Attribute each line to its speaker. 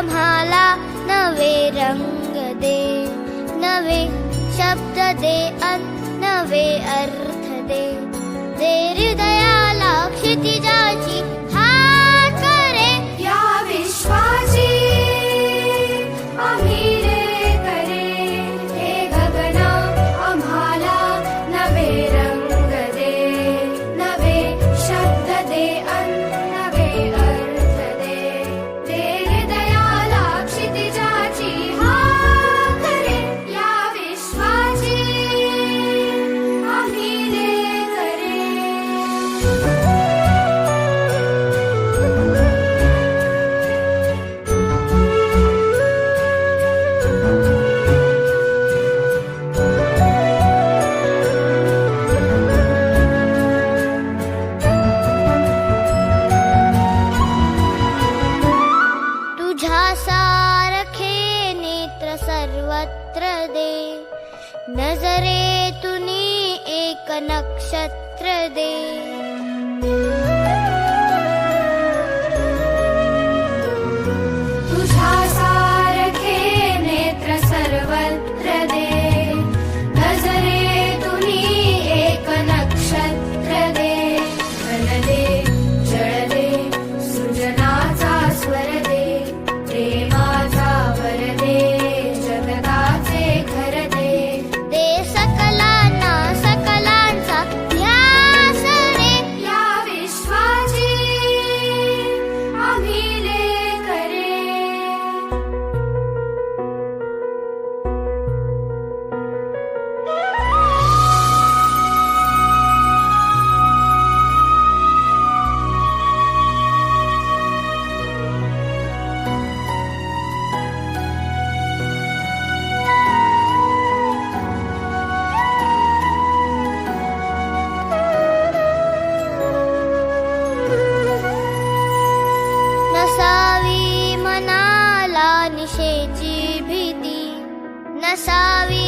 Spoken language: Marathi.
Speaker 1: आम्हाला नवे रंग दे, नवे शब्द दे अन नवे अर्थ दे. दे हृदयाला क्षितिजाची हात करे,
Speaker 2: या विश्वाची आम्ही रे करे. हे गगना आम्हाला नवे रंग दे, नवे शब्द दे अन नवे अर्थ दे. दे हृदयाला क्षितिजाची हात करे, या विश्वाची आम्ही रे करे.
Speaker 1: तुझ्या सारखे नेत्र सर्वत्र दे, नजरेतुनी एक नक्षत्र दे.
Speaker 2: तुझ्या सारखे नेत्र सर्वत्र दे, नजरेतुनी एक नक्षत्र दे. घन दे, जळ दे, सृजनाचा स्वर दे, प्रेमाचा वर दे, जगताचे घर दे.
Speaker 1: दे सकलांना सकलांचा ध्यास रे,
Speaker 2: या विश्वाची आम्ही ले करे.
Speaker 1: नसावी मनाला निशेची भीती, नसावी